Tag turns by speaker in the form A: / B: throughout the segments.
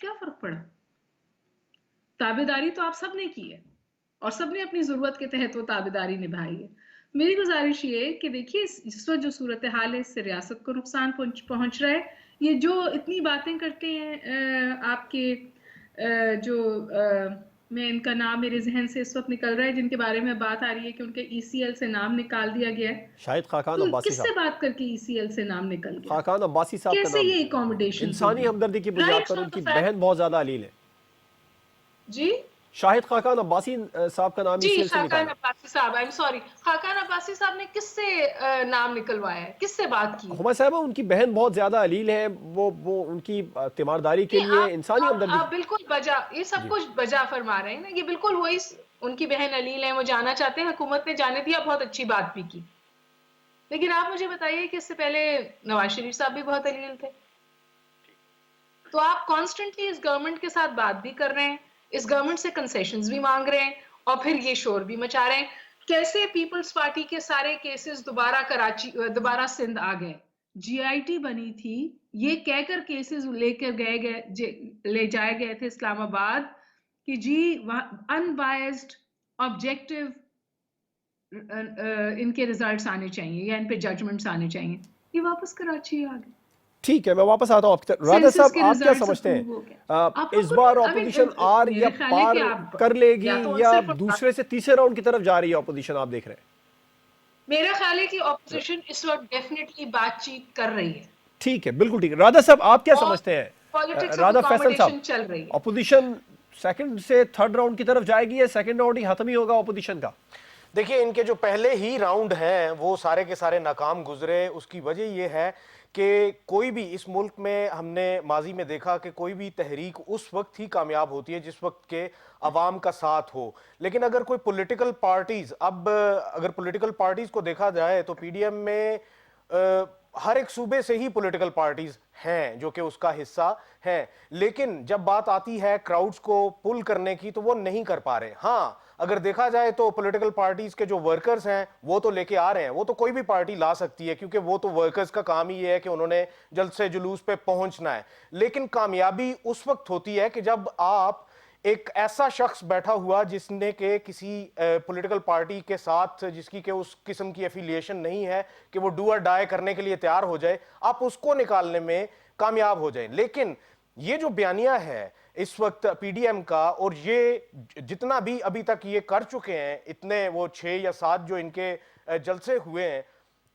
A: کیا فرق پڑا؟ تابعداری تو آپ سب نے کی ہے اور سب نے اپنی ضرورت کے تحت وہ تابعداری نبھائی ہے. میری گزارش یہ ہے کہ دیکھیے اس وقت جو صورتحال ہے اس سے ریاست کو نقصان پہنچ رہا ہے. یہ جو اتنی باتیں کرتے ہیں آپ کے جو میں ان کا نام میرے ذہن سے اس وقت نکل رہا ہے جن کے بارے میں بات آ رہی ہے کہ ان کے ای سی ایل سے نام نکال دیا گیا ہے.
B: شاہد خاقان
A: تو
B: عباسی
A: کس سے
B: صاحب.
A: بات کر کے ای سی ایل سے نام نکل گیا؟
B: خاقان عباسی صاحب کا
A: کیسے
B: نام
A: یہ اکوموڈیشن
B: انسانی ہمدردی کی بنیاد پر ان کی بہن بہت زیادہ علیل ہے.
A: جی
B: شاہد خاقان عباسی صاحب کا نام
A: جی
B: ای سی ایل سے
A: خاقان
B: نکالا.
A: عباسی صاحب I am sorry Khaqan Abbasi صاحب نے کس سے نام نکلوایا ہے؟ کس سے بات کی ہے؟
B: ہمایوں صاحبہ ان کی بہن بہت زیادہ علیل ہے. وہ ان کی تیمارداری کے
A: جی
B: لیے انسانی ہمدردی.
A: آپ بالکل بجا یہ سب کچھ بجا فرما رہے ہیں نا. یہ بالکل وہی ان کی بہن علیل ہے, وہ جانا چاہتے ہیں, حکومت نے جانے دیا, بہت اچھی بات بھی کی. لیکن آپ مجھے بتائیے کہ اس سے پہلے نواز شریف صاحب بھی بہت علیل تھے. تو آپ کانسٹنٹلی اس گورنمنٹ کے ساتھ بات بھی کر رہے ہیں, اس گورنمنٹ سے کنسیشنز بھی مانگ رہے ہیں اور پھر یہ شور بھی مچا رہے ہیں. کیسے پیپلز پارٹی کے سارے کیسز دوبارہ سندھ آ گئے؟ جی آئی ٹی بنی تھی یہ کہہ کر کیسز لے جائے گئے تھے اسلام آباد کہ جی ان بائزڈ آبجیکٹو ان کے ریزلٹس آنے چاہیے یا ان پہ ججمنٹس آنے چاہیے. یہ واپس کراچی آ گئے.
B: ٹھیک ہے, میں واپس آتا ہوں آپ کی طرف. راجہ صاحب آپ کیا سمجھتے ہیں اس بار اپوزیشن آر یا پار کر لے گی یا دوسرے سے تیسرے راؤنڈ کی طرف جا رہی ہے اپوزیشن؟ آپ دیکھ رہے ہیں
A: میرا خیال ہے کہ اپوزیشن اس وقت ڈیفینیٹلی بات چیت کر رہی ہے.
B: ٹھیک ہے, بالکل ٹھیک ہے. راجہ صاحب آپ کیا سمجھتے ہیں؟
A: پالیٹکس آف
B: راجہ فیصل صاحب,
A: اکاموڈیشن چل رہی ہے.
B: اپوزیشن سیکنڈ سے تھرڈ راؤنڈ کی طرف جائے گی یا سیکنڈ راؤنڈ ہی ختم ہی ہوگا اپوزیشن کا؟
C: دیکھیے ان کے جو پہلے ہی راؤنڈ ہیں وہ سارے کے سارے ناکام گزرے. اس کی وجہ یہ ہے کہ کوئی بھی اس ملک میں ہم نے ماضی میں دیکھا کہ کوئی بھی تحریک اس وقت ہی کامیاب ہوتی ہے جس وقت کے عوام کا ساتھ ہو. لیکن اگر کوئی پولیٹیکل پارٹیز, اگر پولیٹیکل پارٹیز کو دیکھا جائے تو پی ڈی ایم میں ہر ایک صوبے سے ہی پولیٹیکل پارٹیز ہیں جو کہ اس کا حصہ ہیں, لیکن جب بات آتی ہے کراؤڈز کو پل کرنے کی تو وہ نہیں کر پا رہے. ہاں اگر دیکھا جائے تو پولیٹیکل پارٹیز کے جو ورکرز ہیں وہ تو لے کے آ رہے ہیں, وہ تو کوئی بھی پارٹی لا سکتی ہے کیونکہ وہ تو ورکرز کا کام ہی ہے کہ انہوں نے جلد سے جلوس پہ پہنچنا ہے. لیکن کامیابی اس وقت ہوتی ہے کہ جب آپ ایک ایسا شخص بیٹھا ہوا جس نے کہ کسی پولیٹیکل پارٹی کے ساتھ جس کی کہ اس قسم کی ایفیلیشن نہیں ہے کہ وہ ڈو اور ڈائی کرنے کے لیے تیار ہو جائے, آپ اس کو نکالنے میں کامیاب ہو جائیں. لیکن یہ جو بیانیہ ہے اس وقت پی ڈی ایم کا, اور یہ جتنا بھی ابھی تک یہ کر چکے ہیں, اتنے وہ 6 یا 7 جو ان کے جلسے ہوئے ہیں,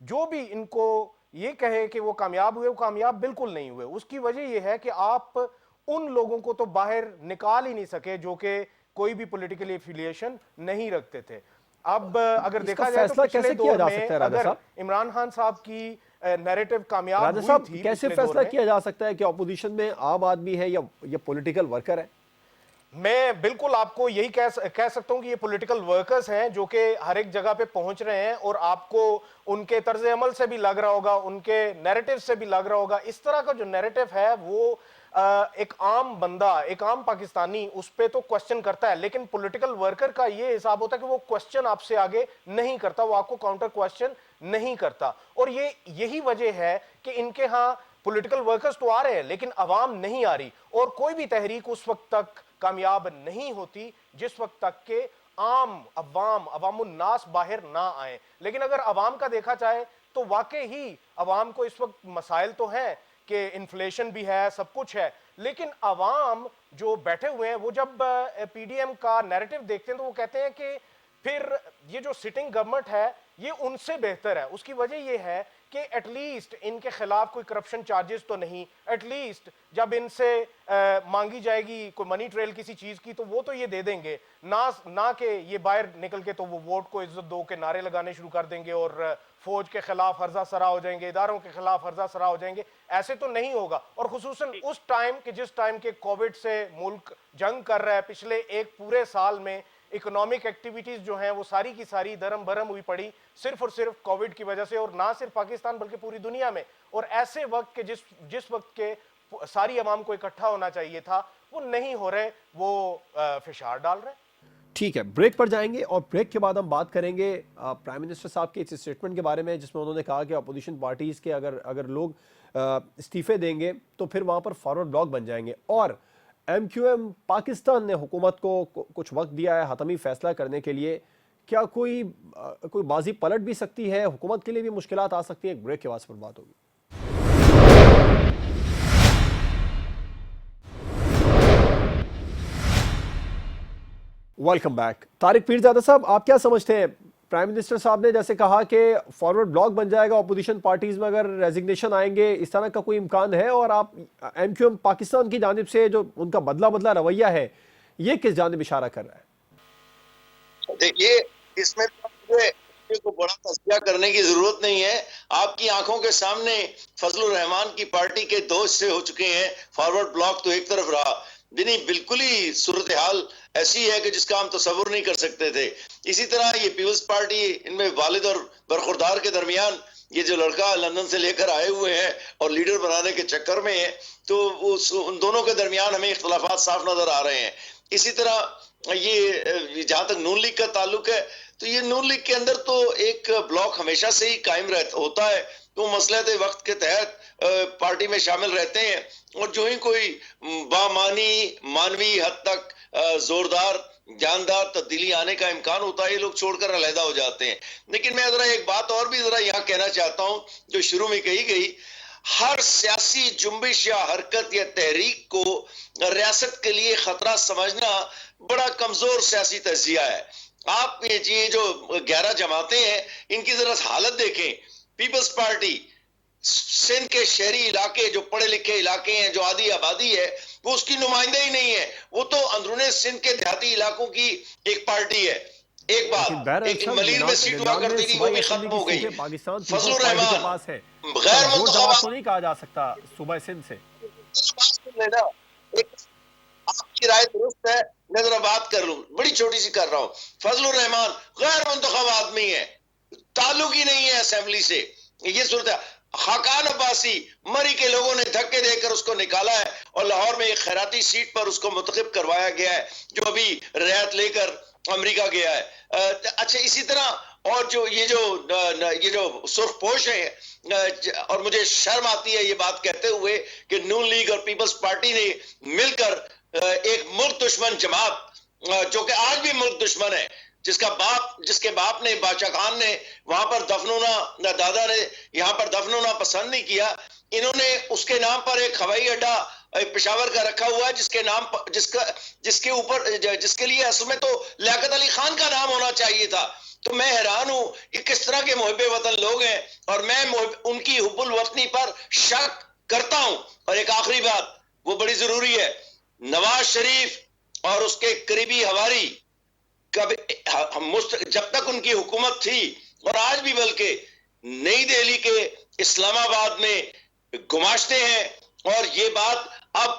C: جو بھی ان کو یہ کہے کہ وہ کامیاب ہوئے, وہ کامیاب بالکل نہیں ہوئے. اس کی وجہ یہ ہے کہ آپ ان لوگوں کو تو باہر نکال ہی نہیں سکے جو کہ کوئی بھی پولیٹیکل ایفیلیشن نہیں رکھتے تھے. اب اگر دیکھا جائے تو پچھلے دور میں اگر عمران خان صاحب کی نیریٹو کامیاب ہوئی تھی,
B: کیسے فیصلہ کیا جا سکتا ہے کہ اپوزیشن میں عام آدمی ہے یا پولیٹیکل ورکر ہے؟
C: میں بالکل آپ کو یہی کہہ سکتا ہوں کہ یہ پولیٹیکل ورکرز ہیں جو کہ ہر ایک جگہ پہ پہنچ رہے ہیں, اور آپ کو ان کے طرز عمل سے بھی لگ رہا ہوگا, ان کے نیریٹو سے بھی لگ رہا ہوگا. اس طرح کا جو نیریٹو ہے وہ ایک عام بندہ, ایک عام پاکستانی اس پہ تو کوسچن کرتا ہے, لیکن پولیٹیکل ورکر کا یہ حساب ہوتا ہے کہ وہ کوسچن آپ سے آگے نہیں کرتا, وہ آپ کو کاؤنٹر کوسچن نہیں کرتا. اور یہی وجہ ہے کہ ان کے ہاں پولیٹیکل ورکرز تو آ رہے ہیں لیکن عوام نہیں آ رہی, اور کوئی بھی تحریک اس وقت تک کامیاب نہیں ہوتی جس وقت تک کہ عوام الناس باہر نہ آئیں. لیکن اگر عوام کا دیکھا جائے تو واقعی ہی عوام کو اس وقت مسائل تو ہیں کہ انفلیشن بھی ہے, سب کچھ ہے, لیکن عوام جو بیٹھے ہوئے ہیں وہ جب پی ڈی ایم کا نیریٹو دیکھتے ہیں تو وہ کہتے ہیں کہ پھر یہ جو سٹنگ گورنمنٹ ہے یہ ان سے بہتر ہے. اس کی وجہ یہ ہے کہ ایٹ لیسٹ ان کے خلاف کوئی کرپشن چارجز تو نہیں, ایٹ لیسٹ جب ان سے مانگی جائے گی کوئی منی ٹریل کسی چیز کی تو وہ تو یہ دے دیں گے, نہ کہ یہ باہر نکل کے تو وہ ووٹ کو عزت دو کے نعرے لگانے شروع کر دیں گے اور فوج کے خلاف ہرزہ سرا ہو جائیں گے, اداروں کے خلاف ہرزہ سرا ہو جائیں گے. ایسے تو نہیں ہوگا. اور خصوصاً اس ٹائم کہ جس ٹائم کے کووڈ سے ملک جنگ کر رہا ہے, پچھلے ایک پورے سال میں اکنامک ایکٹیویٹیز جو ہیں وہ ساری کی ساری درم برم ہوئی پڑی صرف اور صرف کووڈ کی وجہ سے, اور نہ صرف پاکستان بلکہ پوری دنیا میں. اور ایسے وقت کے جس وقت کے ساری عوام کو اکٹھا ہونا چاہیے تھا وہ نہیں ہو رہے, وہ فشار ڈال رہے.
B: ٹھیک ہے, بریک پر جائیں گے اور بریک کے بعد ہم بات کریں گے پرائم منسٹر صاحب کے اس اسٹیٹمنٹ کے بارے میں جس میں انہوں نے کہا کہ اپوزیشن پارٹیز کے اگر لوگ استعفے دیں گے تو پھر وہاں پر فارورڈ بلاک بن جائیں گے. اور MQM پاکستان نے حکومت کو کچھ وقت دیا ہے حتمی فیصلہ کرنے کے لیے. کیا کوئی بازی پلٹ بھی سکتی ہے؟ حکومت کے لیے بھی مشکلات آ سکتی ہیں. ایک بریک کے بعد پر بات ہوگی. Welcome back. طارق پیرزادہ صاحب، آپ کیا سمجھتے ہیں؟ پرائم منسٹر صاحب نے جیسے کہا کہ فارورڈ بلاک بن جائے گا اپوزیشن پارٹیز میں اگر ریزگنیشن آئیں گے، اس طرح کا کوئی امکان ہے؟ اور آپ MQM پاکستان کی جانب سے جو ان کا بدلہ رویہ ہے، یہ کس جانب اشارہ کر رہا ہے؟
D: دیکھیے، اس میں کو بڑا تذکیہ کرنے کی ضرورت نہیں ہے. آپ کی آنکھوں کے سامنے فضل الرحمان کی پارٹی کے دو حصے ہو چکے ہیں. فارورڈ بلاک تو ایک طرف رہا، یعنی بالکل ہی صورتحال ایسی ہے کہ جس کا ہم تصور نہیں کر سکتے تھے. اسی طرح یہ پیپلز پارٹی، ان میں والد اور برخوردار کے درمیان یہ جو لڑکا لندن سے لے کر آئے ہوئے ہیں اور لیڈر بنانے کے چکر میں ہیں، تو ان دونوں کے درمیان ہمیں اختلافات صاف نظر آ رہے ہیں. اسی طرح یہ جہاں تک نون لیگ کا تعلق ہے، تو یہ نون لیگ کے اندر تو ایک بلاک ہمیشہ سے ہی قائم ہوتا ہے. تو مصلحت وقت کے تحت پارٹی میں شامل رہتے ہیں، اور جو ہی کوئی مانوی حد تک زوردار جاندار تبدیلی آنے کا امکان ہوتا ہے، یہ لوگ چھوڑ کر علیحدہ ہو جاتے ہیں. لیکن میں ذرا ایک بات اور بھی یہاں کہنا چاہتا ہوں جو شروع میں کہی گئی. ہر سیاسی جنبش یا حرکت یا تحریک کو ریاست کے لیے خطرہ سمجھنا بڑا کمزور سیاسی تجزیہ ہے. آپ یہ جو 11 جماعتیں ہیں، ان کی ذرا حالت دیکھیں. پیپلز پارٹی سندھ کے شہری علاقے، جو پڑھے لکھے علاقے ہیں، جو آدھی آبادی ہے، وہ اس کی نمائندہ ہی نہیں ہے. وہ تو اندرون سندھ کے دیہاتی علاقوں کی ایک پارٹی ہے. ایک بات، ایک ملیر میں سیٹ ہوا کرتی تھی، وہ بھی ختم ہو گئی. فضل الرحمان غیر منتخب
B: تو نہیں کہا جا سکتا صوبہ سندھ سے.
D: آپ کی رائے درست ہے، میں ذرا بات کر لوں، بڑی چھوٹی سی کر رہا ہوں. فضل الرحمان غیر منتخب آدمی ہے، تعلق ہی نہیں ہے اسمبلی سے. یہ صورت ہے. خاقان عباسی مری کے لوگوں نے دھکے دے کر اس کو نکالا ہے، اور لاہور میں ایک خیراتی سیٹ پر اس کو منتخب کروایا گیا ہے، جو ابھی رعایت لے کر امریکہ گیا ہے. اچھا، اسی طرح اور جو یہ جو سرخ پوش ہیں، اور مجھے شرم آتی ہے یہ بات کہتے ہوئے کہ نون لیگ اور پیپلز پارٹی نے مل کر ایک ملک دشمن جماعت، جو کہ آج بھی ملک دشمن ہے، جس کے باپ نے، بادشاہ خان نے وہاں پر دفن ہونا، دادا نے یہاں پر دفن ہونا پسند نہیں کیا. انہوں نے اس کے نام پر ایک ہوائی اڈا پشاور کا رکھا ہوا ہے، جس کے لیے اصل میں تو لیاقت علی خان کا نام ہونا چاہیے تھا. تو میں حیران ہوں کہ کس طرح کے محب وطن لوگ ہیں، اور میں ان کی حب الوطنی پر شک کرتا ہوں. اور ایک آخری بات، وہ بڑی ضروری ہے. نواز شریف اور اس کے قریبی ہواری جب تک ان کی حکومت تھی، اور آج بھی بلکہ نئی دہلی کے اسلام آباد میں گماشتے ہیں. اور یہ بات اب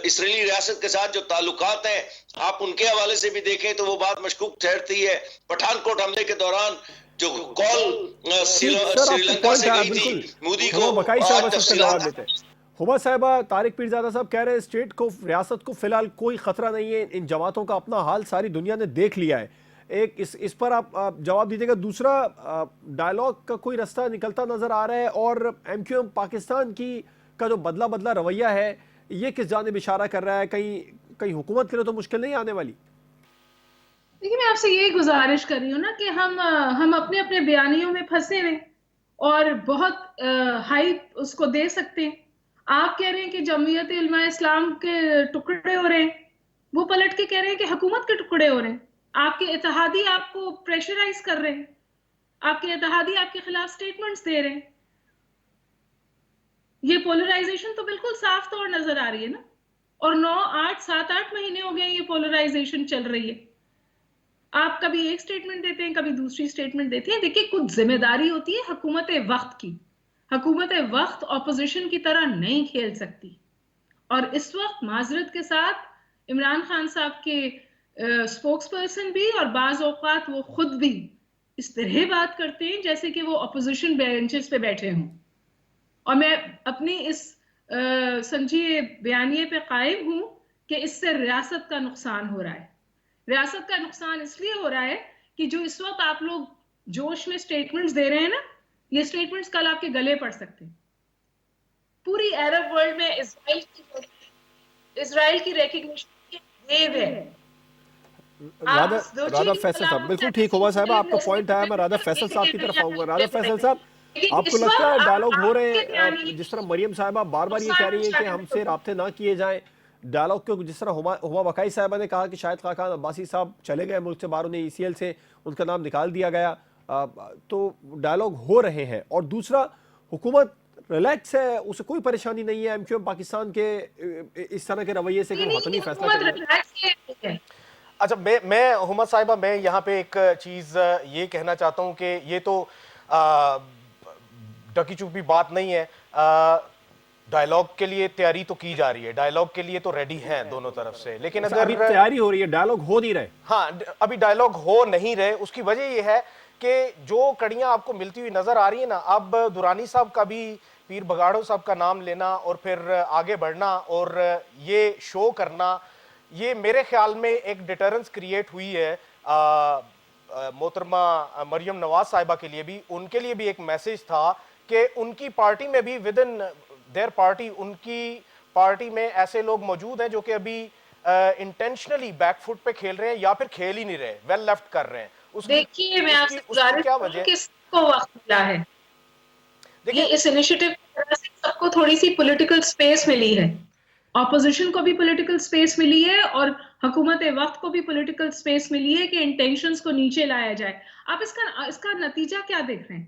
D: اسرائیلی ریاست کے ساتھ جو تعلقات ہیں، آپ ان کے حوالے سے بھی دیکھیں تو وہ بات مشکوک ٹھہرتی ہے. پٹھان کوٹ حملے کے دوران جو کال سری لنکا سے گئی تھی مودی کو،
B: ہما صاحبہ، طارق پیرزادہ صاحب کہہ رہے ہیں اسٹیٹ کو، ریاست کو فی الحال کوئی خطرہ نہیں ہے، ان جماعتوں کا اپنا حال ساری دنیا نے دیکھ لیا ہے. ایک اس پر آپ جواب دیجیے گا. دوسرا، ڈائیلاگ کا کوئی رستہ نکلتا نظر آ رہا ہے، اور MQM پاکستان کا جو بدلہ رویہ ہے، یہ کس جانب اشارہ کر رہا ہے؟ کہیں حکومت کے لیے تو مشکل نہیں آنے والی؟
A: دیکھیں، میں آپ سے یہ گزارش کر رہی ہوں نا کہ ہم اپنے اپنے بیانیوں میں پھنسے ہوئے اور بہت ہائپ اس کو دے سکتے ہیں. آپ کہہ رہے ہیں کہ جمعیت علماء اسلام کے ٹکڑے ہو رہے ہیں، وہ پلٹ کے کہہ رہے ہیں کہ حکومت کے ٹکڑے ہو رہے ہیں. آپ کے اتحادی آپ کو پریشرائز کر رہے ہیں، آپ کے اتحادی آپ کے خلاف سٹیٹمنٹس دے رہے ہیں. یہ پولرائزیشن تو بالکل صاف طور نظر آ رہی ہے نا. اور 9 8 7 8 مہینے ہو گئے یہ پولرائزیشن چل رہی ہے. آپ کبھی ایک سٹیٹمنٹ دیتے ہیں، کبھی دوسری سٹیٹمنٹ دیتے ہیں. دیکھیں، کچھ ذمہ داری ہوتی ہے حکومت وقت کی. حکومت وقت اپوزیشن کی طرح نہیں کھیل سکتی. اور اس وقت معذرت کے ساتھ عمران خان صاحب کے اسپوکس پرسن بھی، اور بعض اوقات وہ خود بھی اس طرح بات کرتے ہیں جیسے کہ وہ اپوزیشن بینچز پہ بیٹھے ہوں. اور میں اپنی اس سنجیدہ بیانیے پہ قائم ہوں کہ اس سے ریاست کا نقصان ہو رہا ہے. ریاست کا نقصان اس لیے ہو رہا ہے کہ جو اس وقت آپ لوگ جوش میں سٹیٹمنٹس دے رہے ہیں نا، یہ سٹیٹمنٹس کل آپ کے گلے پڑ سکتے ہیں. پوری عرب ورلڈ میں اسرائیل کی اسرائیل کی ریکگنیشن کی ویو ہے.
B: رادا فیصل صاحب بالکل ٹھیک ہوا صاحب آپ کا پوائنٹ آیا. میں رادا فیصل صاحب کی طرف آؤں گا. رادا فیصل صاحب آپ کو لگتا ہے ڈائلاگ ہو رہے ہیں جس طرح مریم صاحبہ بار بار یہ کہہ رہی ہیں کہ ہم سے رابطے نہ کیے جائیں, ڈائلاگ کو جس طرح ہما بقائی صاحبہ نے کہا کہ شاہد خاقان عباسی صاحب چلے گئے ملک سے باہر, انہیں ECL سے ان کا نام نکال دیا گیا, تو ڈائلاگ ہو رہے ہیں. اور دوسرا حکومت ریلیکس ہے, اسے کوئی پریشانی نہیں ہے MQM پاکستان کے اس طرح کے رویے سے کہ وہ حتمی فیصلہ کریں.
C: اچھا میں حما صاحبہ میں یہاں پہ ایک چیز یہ کہنا چاہتا ہوں کہ یہ تو ڈکی چپی بات نہیں ہے. ڈائلاگ کے لیے تیاری تو کی جا رہی ہے, ڈائلاگ کے لیے تو ریڈی ہیں دونوں طرف سے, لیکن اگر
B: ابھی تیاری ہو رہی ہے, ڈائلاگ ہو نہیں رہے.
C: ہاں ابھی ڈائلاگ ہو نہیں رہے. اس کی وجہ یہ ہے کہ جو کڑیاں آپ کو ملتی ہوئی نظر آ رہی ہیں نا, اب دورانی صاحب کا بھی پیر بگاڑو صاحب کا نام لینا اور پھر آگے بڑھنا اور یہ شو کرنا, یہ میرے خیال میں ایک ڈیٹرنس کریٹ ہوئی ہے محترمہ مریم نواز صاحبہ کے لیے بھی. ان کے لیے بھی ایک میسج تھا کہ ان کی پارٹی میں بھی ود ان دیر پارٹی, ان کی پارٹی میں ایسے لوگ موجود ہیں جو کہ ابھی انٹینشنلی بیک فٹ پہ کھیل رہے ہیں یا پھر کھیل ہی نہیں رہے, ویل لیفٹ کر رہے ہیں.
A: دیکھیے میں آپ سے گزارش کروں کہ کس کو وقت ملا ہے, یہ اس انیشیٹو کی وجہ سے سب کو تھوڑی سی پولیٹیکل سپیس ملی ہے, اپوزیشن کو بھی پولیٹیکل سپیس ملی ہے اور حکومت وقت کو بھی پولیٹیکل سپیس ملی ہے کہ انٹینشنز کو نیچے لایا جائے. آپ اس کا نتیجہ کیا دیکھ رہے ہیں؟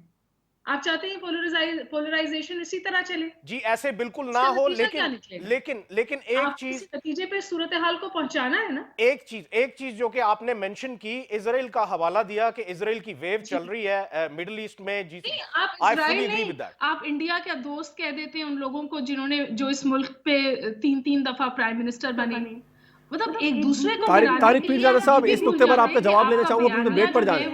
A: آپ چاہتے ہیں پولرائزیشن اسی طرح چلے؟
C: جی ایسے بالکل نہ ہو, لیکن ایک چیز
A: نتیجے پہ صورتحال کو پہنچانا ہے نا.
C: ایک چیز جو کہ آپ نے منشن کی, اسرائیل کا حوالہ دیا کہ اسرائیل کی ویو چل رہی ہے مڈل ایسٹ میں. جی
A: آپ اسرائیل نہیں, آپ انڈیا کا دوست کہہ دیتے ہیں ان لوگوں کو جنہوں نے جو اس ملک پہ 3 دفعہ پرائم منسٹر بنے. مطلب ایک دوسرے کو
B: طارق پیرزادہ صاحب اس نقطے پر آپ کا جواب لینا چاہوں گا, بریک پر جائیں.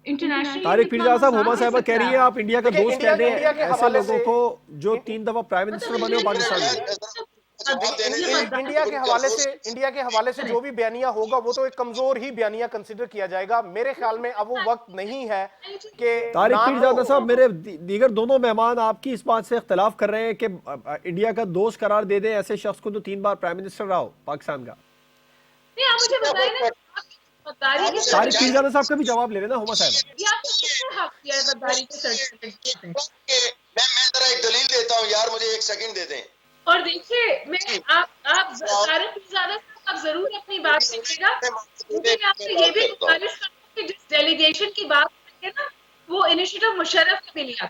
B: طارق پیرزادہ صاحب حما صاحبہ کہہ رہی ہے آپ انڈیا کا دوست کہہ دیں ایسے لوگوں کو جو 3 دفعہ پرائم منسٹر بنے ہو پاکستان میں.
C: انڈیا کے حوالے سے جو بھی بیانیہ ہوگا وہ تو ایک کمزور ہی بیانیہ کنسیڈر کیا جائے گا. میرے خیال میں اب وہ وقت نہیں ہے کہ
B: طارق پیرزادہ صاحب میرے دیگر دونوں مہمان آپ کی اس بات سے اختلاف کر رہے ہیں کہ انڈیا کا دوست قرار دے دیں ایسے شخص کو جو 3 بار پرائم منسٹر رہا ہو پاکستان کا. طارق پیرزادہ صاحب کا بھی جواب لے لینا حما صاحب.
D: میں ذرا ایک دلیل دیتا ہوں یار, مجھے 1 سیکنڈ دے دیں.
A: اور دیکھیے آپ طارق پیرزادہ صاحب آپ ضرور اپنی بات کیجیے گا, کیونکہ میں آپ سے یہ بھی گزارش کروں کہ جس ڈیلیگیشن کی بات کریں گے نا وہ انیشیٹو مشرف نے بھی لیا.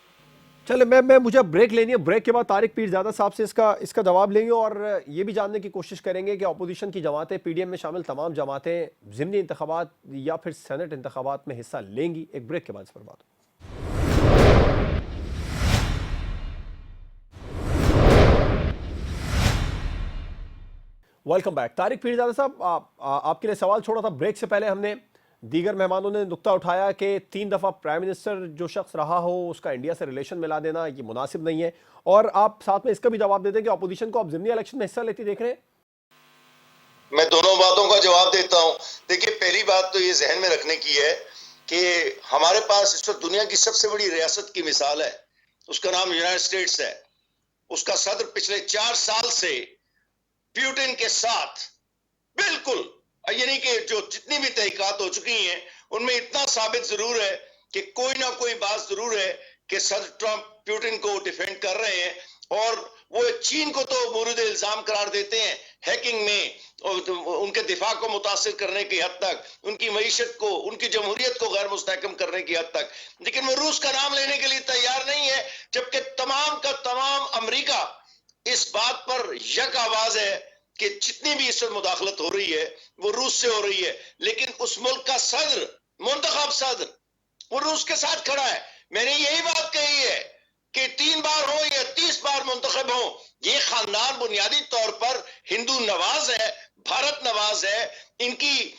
B: چلے مجھے بریک لینی ہے, بریک کے بعد طارق پیرزادہ صاحب سے اس کا جواب لیں گے اور یہ بھی جاننے کی کوشش کریں گے کہ اپوزیشن کی جماعتیں PDM میں شامل تمام جماعتیں ضمنی انتخابات یا پھر سینٹ انتخابات میں حصہ لیں گی. ایک بریک کے بعد اس پر بات. Welcome back. طارق پیرزادہ صاحب آپ کے لیے سوال چھوڑا تھا بریک سے پہلے, ہم نے دیگر مہمانوں نے نقطہ اٹھایا کہ 3 دفعہ پرائم منسٹر جو شخص رہا ہو اس کا انڈیا سے ریلیشن ملا دینا یہ مناسب نہیں ہے, اور آپ ساتھ میں اس کا بھی جواب دے دیں کہ اپوزیشن کو آپ ضمنی الیکشن میں حصہ لیتی دیکھ رہے ہیں.
D: میں دونوں باتوں کا جواب دیتا ہوں. دیکھیے پہلی بات تو یہ ذہن میں رکھنے کی ہے کہ ہمارے پاس اس وقت دنیا کی سب سے بڑی ریاست کی مثال ہے, اس کا نام یونائٹڈ اسٹیٹس ہے. اس کا صدر پچھلے 4 سال سے پیوٹن کے ساتھ بالکل, یعنی کہ جو جتنی بھی تحقیقات ہو چکی ہیں ان میں اتنا ثابت ضرور ہے کہ کوئی نہ کوئی بات ضرور ہے کہ صدر ٹرمپ پیوٹن کو ڈیفینڈ کر رہے ہیں, اور وہ چین کو تو مورد الزام قرار دیتے ہیں ہیکنگ میں, ان کے دفاع کو متاثر کرنے کی حد تک, ان کی معیشت کو, ان کی جمہوریت کو غیر مستحکم کرنے کی حد تک, لیکن وہ روس کا نام لینے کے لیے تیار نہیں ہے, جبکہ تمام کا تمام امریکہ اس بات پر یک آواز ہے کہ جتنی بھی اس وقت مداخلت ہو رہی ہے وہ روس سے ہو رہی ہے. لیکن اس ملک کا صدر, منتخب صدر, وہ روس کے ساتھ کھڑا ہے. میں نے یہی بات کہی ہے کہ 3 بار ہو یا 30 بار منتخب ہو, یہ خاندان بنیادی طور پر ہندو نواز ہے, بھارت نواز ہے. ان کی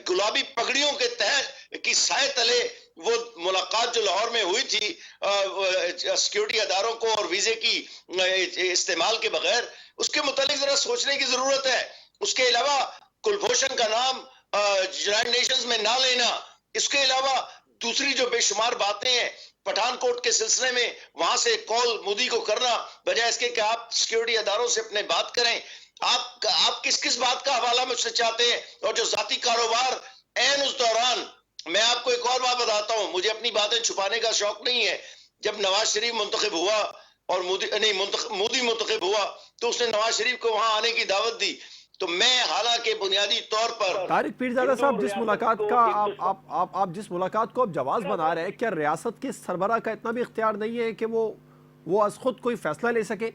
D: گلابی پگڑیوں کے تحت کی سائے تلے وہ ملاقات جو لاہور میں ہوئی تھی سیکیورٹی اداروں کو اور ویزے کی استعمال کے بغیر, اس کے متعلق ذرا سوچنے کی ضرورت ہے. اس کے علاوہ کلبھوشن کا نام یونائٹڈ نیشنز میں نہ لینا, اس کے علاوہ دوسری جو بے شمار باتیں ہیں پٹھان کوٹ کے سلسلے میں, وہاں سے کال مودی کو کرنا بجائے اس کے کہ آپ سیکیورٹی اداروں سے اپنے بات کریں. آپ کس بات کا حوالہ مجھ سے چاہتے ہیں؟ اور جو ذاتی کاروبار این اس دوران، میں آپ کو ایک اور بات بتاتا ہوں، مجھے اپنی باتیں چھپانے کا شوق نہیں ہے. جب نواز شریف منتخب ہوا اور مودی منتخب ہوا تو اس نے نواز شریف کو وہاں آنے کی دعوت دی. تو میں حالانکہ بنیادی طور پر
B: طارق پیرزادہ صاحب، جس ملاقات کا آپ جس ملاقات کو آپ جواز بنا رہے ہیں، کیا ریاست کے سربراہ کا اتنا بھی اختیار نہیں ہے کہ وہ از خود کوئی فیصلہ لے سکے؟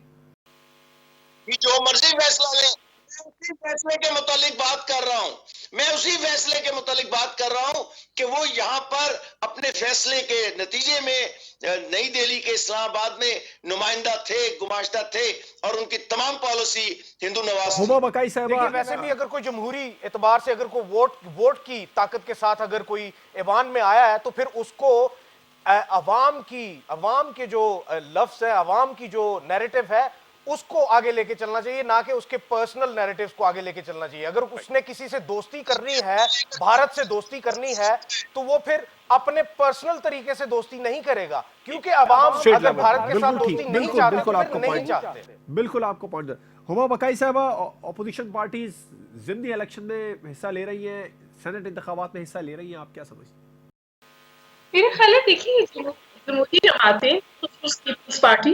D: جو مرضی فیصلہ لیں، میں اسی فیصلے کے متعلق بات کر رہا ہوں. میں اسی فیصلے کے متعلق بات کر رہا ہوں کہ وہ یہاں پر اپنے فیصلے کے نتیجے میں نئی دہلی کے اسلام آباد میں نمائندہ تھے، گماشتہ تھے، اور ان کی تمام پالیسی ہندو نواز تھی.
B: ہما بقائی
C: دیکھیں
B: صاحبہ،
C: ویسے بھی اگر کوئی جمہوری اعتبار سے اگر کوئی ووٹ کی طاقت کے ساتھ اگر کوئی ایوان میں آیا ہے تو پھر اس کو عوام کے جو لفظ ہے، عوام کی جو نیریٹو ہے، اس کو آگے لے کے چلنا چاہیے، نہ کہ اس کے پرسنل نیریٹیوز کو آگے لے کے چلنا چاہیے. اگر اس نے کسی سے دوستی کرنی ہے، بھارت سے دوستی کرنی ہے، تو وہ پھر اپنے پرسنل طریقے سے دوستی نہیں کرے گا، کیونکہ عوام اگر بھارت کے ساتھ دوستی نہیں چاہتے تو پھر نہیں چاہتے.
B: بالکل آپ کو پوائنٹ. ہما بقائی صاحبہ، اپوزیشن پارٹیز ضمنی الیکشن میں حصہ لے رہی ہیں، سینٹ انتخابات میں حصہ لے رہی ہیں، آپ کیا سمجھتے ہیں؟
A: میرے خیال ہے دیکھیے جمہوری جماعتیں، پیپلز پارٹی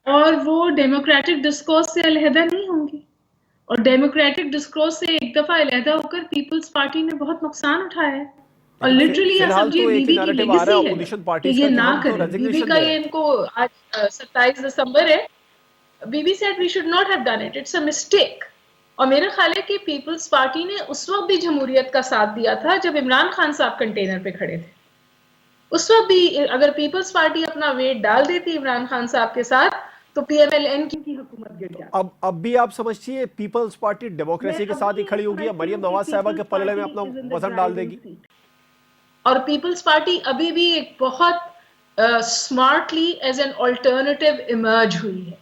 A: اور وہ ڈیموکریٹک ڈسکورس سے علیحدہ نہیں ہوں گی، اور ڈیموکریٹک ڈسکورس سے ایک دفعہ علیحدہ ہو کر پیپلز پارٹی نے بہت نقصان اٹھایا ہے. اور لٹرلی
B: فی
A: یہ
B: الحال
A: سب یہ
B: تو ایک ہی
A: بی بی کی
B: نیریٹو آ رہا ہے
A: لیگیسی ہے
B: اپوزیشن
A: کہ
B: پارٹیز
A: یہ
B: کا کہ
A: نہ
B: ہم تو
A: کریں. بی بی
B: ریزگنیشن
A: کا
B: دے رہے
A: یہ
B: ہیں.
A: ان کو آج 27 دسمبر ہے. Bibi said we should not have done it. It's a mistake. اور میرا خیال ہے کہ پیپلز پارٹی نے اس وقت بھی جمہوریت کا ساتھ دیا تھا جب عمران خان صاحب کنٹینر پہ کھڑے تھے. اس وقت بھی اگر پیپلز پارٹی اپنا ویٹ ڈال دیتی عمران خان صاحب کے ساتھ تو پی ایم ایل این کی حکومت گر جاتی.
B: اب بھی آپ سمجھتی ہیں پیپلز پارٹی ڈیموکریسی کے ساتھ ہی کھڑی ہوگی یا مریم نواز صاحبہ کے پلڑے میں اپنا وزن ڈال دے گی؟
A: اور پیپلز پارٹی ابھی بھی ایک بہت smartly as an alternative emerge ہوئی ہے.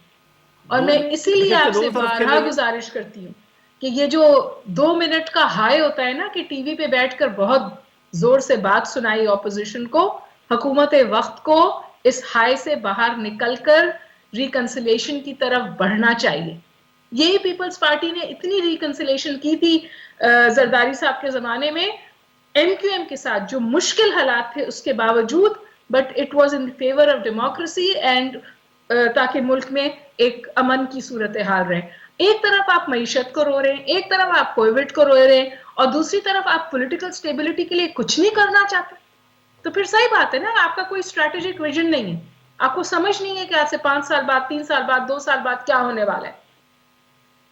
A: اور میں اسی لیے آپ سے بارہا گزارش کرتی ہوں کہ یہ جو 2 منٹ کا ہائی ہوتا ہے نا کہ ٹی وی پہ بیٹھ کر بہت زور سے بات سنائی اپوزیشن کو، حکومت وقت کو اس ہائی سے باہر نکل کر ریکنسلیشن کی طرف بڑھنا چاہیے. یہی پیپلز پارٹی نے اتنی ریکنسلیشن کی تھی زرداری صاحب کے زمانے میں ایم کیو ایم کے ساتھ، جو مشکل حالات تھے اس کے باوجود، but it was in favour of democracy and تاکہ ملک میں ایک امن کی صورتحال رہے. ایک طرف آپ معیشت کو رو رہے ہیں، ایک طرف آپ کووڈ کو رو رہے ہیں، اور دوسری طرف آپ پولیٹیکل سٹیبلٹی کے لیے کچھ نہیں کرنا چاہتے. تو پھر صحیح بات ہے نا، آپ کا کوئی اسٹریٹجک ویژن نہیں ہے، آپ کو سمجھ نہیں ہے کہ آج سے 5 سال بعد، 3 سال بعد، 2 سال بعد کیا ہونے والا ہے.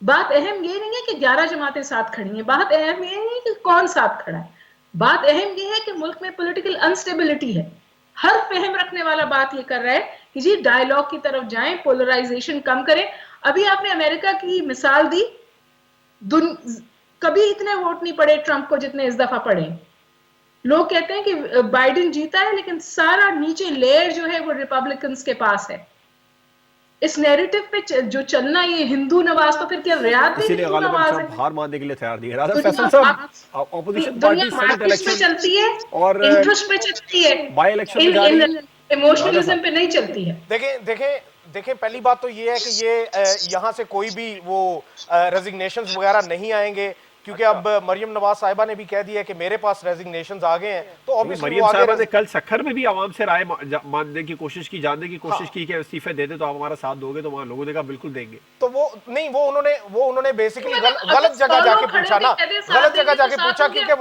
A: بات اہم یہ نہیں ہے کہ 11 جماعتیں ساتھ کھڑی ہیں، بات اہم یہ نہیں ہے کہ کون ساتھ کھڑا ہے، بات اہم یہ ہے کہ ملک میں پولیٹیکل انسٹیبلٹی ہے. ہر فہم رکھنے والا بات یہ کر رہا ہے کہ جی ڈائیلاگ کی طرف جائیں، پولرائزیشن کم کریں. ابھی آپ نے امریکہ کی مثال دی، کبھی اتنے ووٹ نہیں پڑے ٹرمپ کو جتنے اس دفعہ پڑے. لوگ کہتے ہیں کہ بائیڈن جیتا ہے لیکن سارا نیچے لیئر جو ہے وہ ریپبلکنز کے پاس ہے. اس نیریٹو پہ جو چلنا یہ ہندو نواز، تو پھر کیا ریاض بھی
B: اسی لیے
A: ہندو
B: غالباً
A: نواز ہے؟
B: ٹرمپ ہار ماننے کے لیے تیار نہیں ہے. راجہ فیصل صاحب، اپوزیشن
A: دنیا
B: پارٹی سینٹ
A: مارکیٹس میں
B: الیکشن
A: چلتی ہے،
B: اور
A: انٹرسٹ پہ چلتی ہے،
B: بائی الیکشن میں جا رہی ہے.
A: ایموشنلزم پہ نہیں چلتی ہے.
C: دیکھیں پہلی بات تو یہ ہے کہ یہ یہاں سے کوئی بھی وہ ریزگنیشنز وغیرہ نہیں آئیں گے، کیونکہ اب مریم نواز صاحبہ نے بھی کہہ دیا ہے کہ میرے پاس ریزگنیشنز آ گئے ہیں. تو
B: مریم صاحبہ نے کل سکھر میں بھی عوام سے رائے ماننے کی کوشش کی، جاننے کی کوشش کی کہ استعفے دے دیں تو آپ ہمارا ساتھ دو گے، تو وہاں لوگوں نے کہا بالکل دیں گے.
C: تو وہ نہیں، وہ انہوں نے بیسیکلی غلط جگہ جا کے پوچھا نا، غلط جگہ جا کے پوچھا، کیونکہ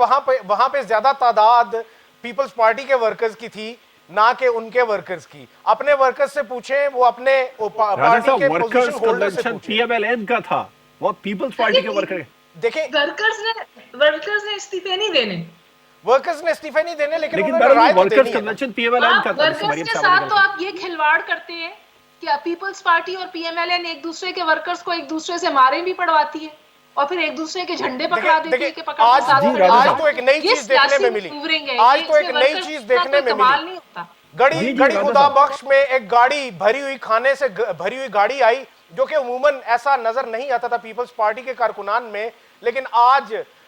C: وہاں پہ زیادہ تعداد پیپلز پارٹی کے ورکرز کی تھی نہ کہ ان کے ورکرز کی. اپنے ورکرز سے پوچھیں، وہ اپنے پارٹی کے پوزیشن ہولڈر سے پوچھیں.
B: پی ایم ایل این کا تھا، وہ پیپلز پارٹی کے ورکر.
C: دیکھیں
A: ورکرز نے استعفے نہیں دینے،
C: ورکرز نے استعفے نہیں دینے، لیکن انہوں نے
B: بہرحال
C: رائے تو
B: ورکرز
C: دینی ہے.
B: کنونشن پی ایم ایل این کا تھا.
A: ورکرز کے ساتھ تو آپ یہ کھلواڑ کرتے ہیں کہ پیپلز پارٹی اور پی ایم ایل این ایک دوسرے کے ورکرز کو ایک دوسرے سے مارے بھی پڑواتی ہے اور پھر ایک دوسرے کے جھنڈے پکڑا دیتی ہے کہ پکڑ کے ساتھ کھڑے ہو.
C: آج تو ایک نئی چیز دیکھنے میں ملی، آج تو ایک نئی چیز دیکھنے میں ملی. گڑی خدا بخش میں ایک گاڑی بھری ہوئی کھانے سے بھری ہوئی گاڑی آئی، جو کہ عموماً ایسا نظر نہیں آتا تھا پیپلز پارٹی کے کارکنان میں، لیکن آج